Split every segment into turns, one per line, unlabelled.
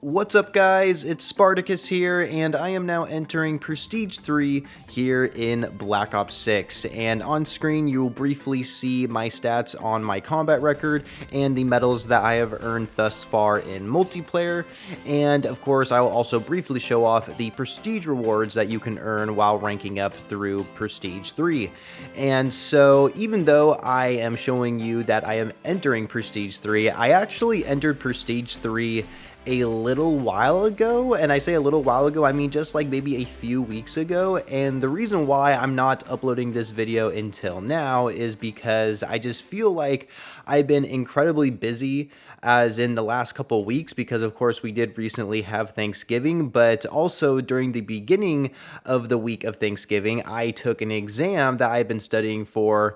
What's up guys, it's Spartacus here, and I am now entering Prestige 3 here in Black Ops 6, and on screen you will briefly see my stats on my combat record and the medals that I have earned thus far in multiplayer, and of course I will also briefly show off the Prestige rewards that you can earn while ranking up through Prestige 3. And so even though I am showing you that I am entering Prestige 3, I actually entered Prestige 3 a little while ago, and I say a little while ago, I mean just like maybe a few weeks ago, and the reason why I'm not uploading this video until now is because I just feel like I've been incredibly busy as in the last couple weeks, because of course we did recently have Thanksgiving, but also during the beginning of the week of Thanksgiving, I took an exam that I've been studying for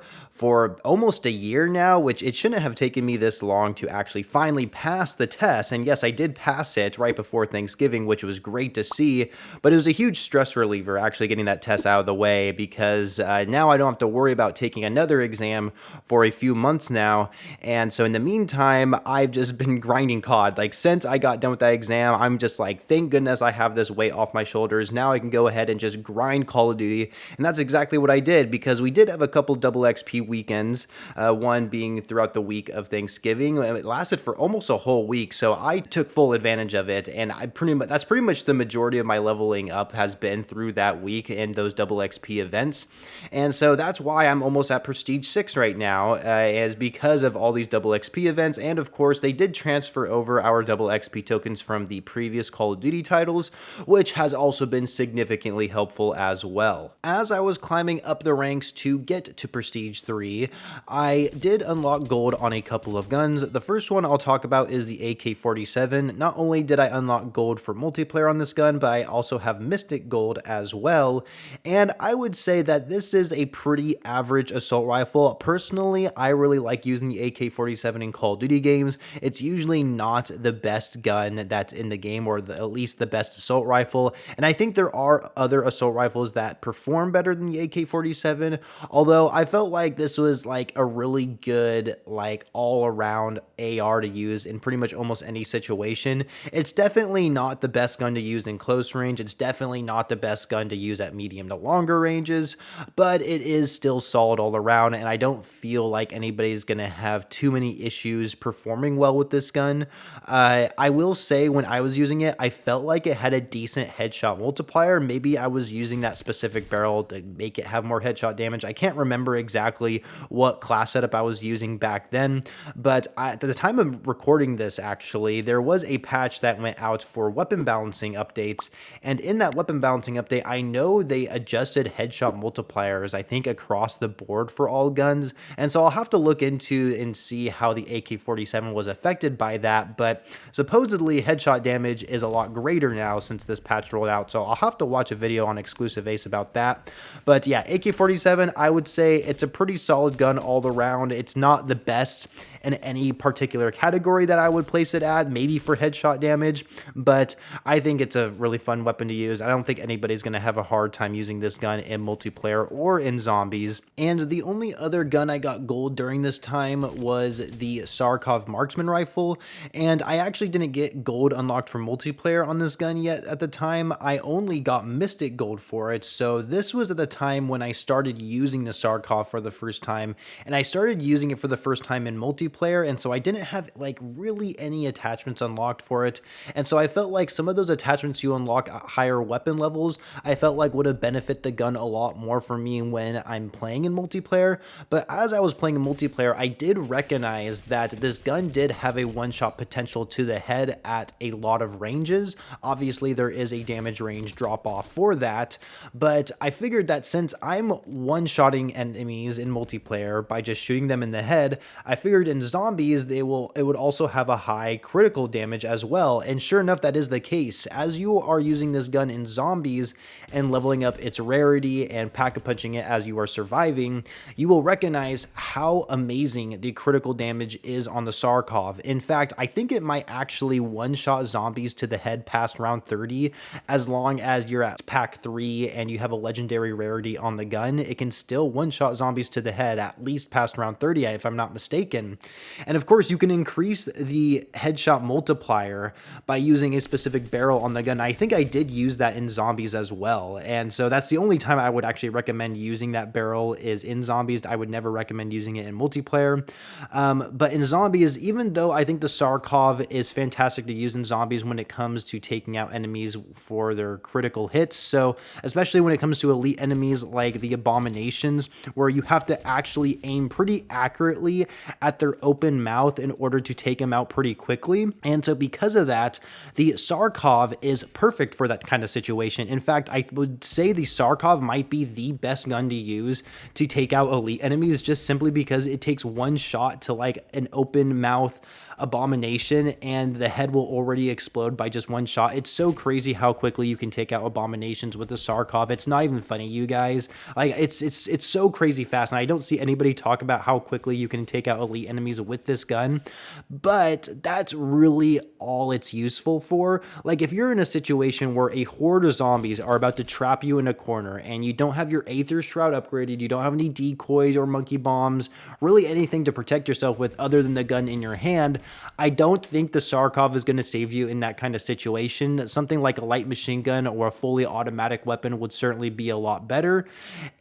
almost a year now, which it shouldn't have taken me this long to actually finally pass the test. And yes, I did pass it right before Thanksgiving, which was great to see, but it was a huge stress reliever actually getting that test out of the way, because now I don't have to worry about taking another exam for a few months now. And so in the meantime, I've just been grinding COD. Like, since I got done with that exam, I'm just like, thank goodness I have this weight off my shoulders. Now I can go ahead and just grind Call of Duty. And that's exactly what I did, because we did have a couple double XP weekends, one being throughout the week of Thanksgiving. It lasted for almost a whole week, so I took full advantage of it, and that's pretty much the majority of my leveling up has been through that week and those double XP events. And so that's why I'm almost at Prestige 6 right now, is because of all these double XP events. And of course they did transfer over our double XP tokens from the previous Call of Duty titles, which has also been significantly helpful as well. As I was climbing up the ranks to get to Prestige 3, I did unlock gold on a couple of guns. The first one I'll talk about is the AK-47. Not only did I unlock gold for multiplayer on this gun, but I also have Mystic Gold as well. And I would say that this is a pretty average assault rifle. Personally, I really like using the AK-47 in Call of Duty games. It's usually not the best gun that's in the game, or at least the best assault rifle. And I think there are other assault rifles that perform better than the AK-47, although I felt like this was like a really good, like, all-around AR to use in pretty much almost any situation. It's definitely not the best gun to use in close range. It's definitely not the best gun to use at medium to longer ranges, but it is still solid all around, and I don't feel like anybody's gonna have too many issues performing well with this gun. I will say, when I was using it, I felt like it had a decent headshot multiplier. Maybe I was using that specific barrel to make it have more headshot damage. I can't remember exactly what class setup I was using back then, but at the time of recording this, actually, there was a patch that went out for weapon balancing updates, and in that weapon balancing update, I know they adjusted headshot multipliers, I think, across the board for all guns, and so I'll have to look into and see how the AK-47 was affected by that, but supposedly headshot damage is a lot greater now since this patch rolled out, so I'll have to watch a video on Exclusive Ace about that. But yeah, AK-47, I would say it's a pretty solid gun all around. It's not the best in any particular category that I would place it at, maybe for headshot damage, but I think it's a really fun weapon to use. I don't think anybody's going to have a hard time using this gun in multiplayer or in zombies. And the only other gun I got gold during this time was the Tsarkov marksman rifle, and I actually didn't get gold unlocked for multiplayer on this gun yet at the time. I only got Mystic Gold for it, so this was at the time when I started using the Tsarkov for the first time, and I started using it for the first time in multiplayer, and so I didn't have like really any attachments unlocked for it, and so I felt like some of those attachments you unlock at higher weapon levels, I felt like would have benefited the gun a lot more for me when I'm playing in multiplayer. But as I was playing in multiplayer, I did recognize that this gun did have a one-shot potential to the head at a lot of ranges. Obviously there is a damage range drop off for that, but I figured that since I'm one-shotting enemies in multiplayer by just shooting them in the head, I figured in zombies it would also have a high critical damage as well. And sure enough, that is the case. As you are using this gun in zombies and leveling up its rarity and pack-a-punching it as you are surviving, you will recognize how amazing the critical damage is on the Tsarkov. In fact, I think it might actually one-shot zombies to the head past round 30, as long as you're at pack 3 and you have a legendary rarity on the gun. It can still one-shot zombies to the head at least past round 30, if I'm not mistaken. And of course, you can increase the headshot multiplier multiplier by using a specific barrel on the gun. I think I did use that in zombies as well, and so that's the only time I would actually recommend using that barrel is in zombies. I would never recommend using it in multiplayer. But in zombies, even though I think the Tsarkov is fantastic to use in zombies when it comes to taking out enemies for their critical hits, so especially when it comes to elite enemies like the Abominations, where you have to actually aim pretty accurately at their open mouth in order to take them out pretty quickly. And so because of that, the Tsarkov is perfect for that kind of situation. In fact, I would say the Tsarkov might be the best gun to use to take out elite enemies, just simply because it takes one shot to like an open mouth Abomination and the head will already explode by just one shot. It's so crazy how quickly you can take out Abominations with the Tsarkov. It's not even funny, you guys. Like it's so crazy fast, and I don't see anybody talk about how quickly you can take out elite enemies with this gun, but that's really all it's useful for. Like if you're in a situation where a horde of zombies are about to trap you in a corner and you don't have your Aether Shroud upgraded, you don't have any decoys or monkey bombs, really anything to protect yourself with other than the gun in your hand, I don't think the Tsarkov is going to save you in that kind of situation. Something like a light machine gun or a fully automatic weapon would certainly be a lot better.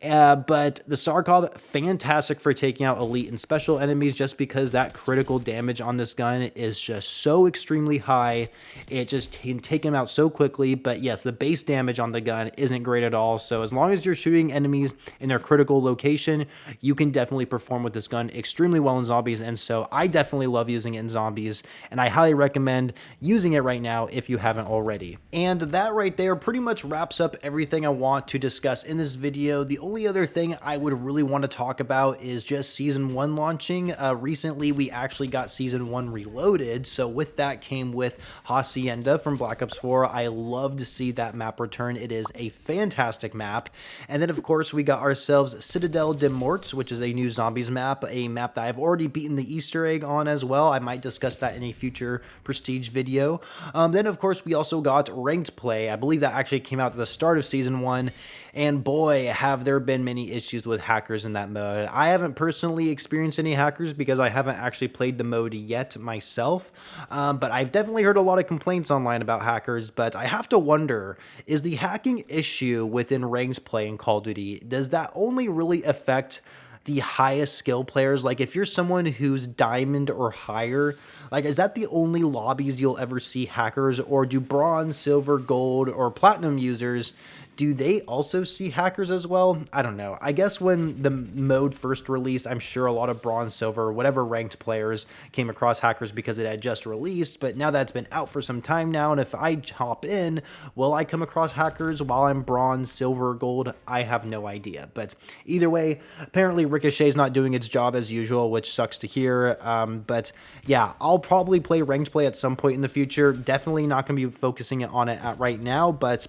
But the Tsarkov, fantastic for taking out elite and special enemies, just because that critical damage on this gun is just so extremely high. It just can take them out so quickly. But yes, the base damage on the gun isn't great at all. So as long as you're shooting enemies in their critical location, you can definitely perform with this gun extremely well in zombies. And so I definitely love using it in zombies, and I highly recommend using it right now if you haven't already. And that right there pretty much wraps up everything I want to discuss in this video. The only other thing I would really want to talk about is just Season 1 launching. Recently, we actually got Season 1 reloaded, so with that came with Hacienda from Black Ops 4. I love to see that map return. It is a fantastic map. And then, of course, we got ourselves Citadel de Morts, which is a new zombies map, a map that I've already beaten the Easter egg on as well. I might discuss that in a future Prestige video. Then, of course, we also got Ranked Play. I believe that actually came out at the start of Season 1, and boy, have there been many issues with hackers in that mode. I haven't personally experienced any hackers because I haven't actually played the mode yet myself, but I've definitely heard a lot of complaints online about hackers. But I have to wonder, is the hacking issue within Ranked Play in Call of Duty, does that only really affect the highest skill players? Like if you're someone who's diamond or higher, like is that the only lobbies you'll ever see hackers, or do bronze, silver, gold, or platinum users, do they also see hackers as well? I don't know. I guess when the mode first released, I'm sure a lot of bronze, silver, whatever ranked players came across hackers because it had just released, but now that's been out for some time now, and if I hop in, will I come across hackers while I'm bronze, silver, gold? I have no idea. But either way, apparently Ricochet's not doing its job as usual, which sucks to hear. But yeah, I'll probably play ranked play at some point in the future. Definitely not going to be focusing on it right now, but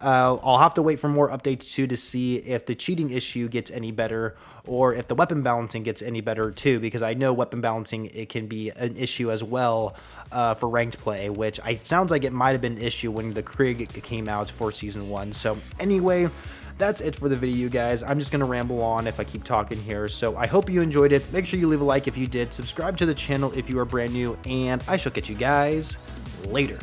I'll have to wait for more updates too to see if the cheating issue gets any better, or if the weapon balancing gets any better too, because I know weapon balancing, it can be an issue as well for ranked play, which sounds like it might have been an issue when the Krieg came out for Season 1. So anyway, that's it for the video, guys. I'm just going to ramble on if I keep talking here. So I hope you enjoyed it. Make sure you leave a like if you did. Subscribe to the channel if you are brand new, and I shall catch you guys later.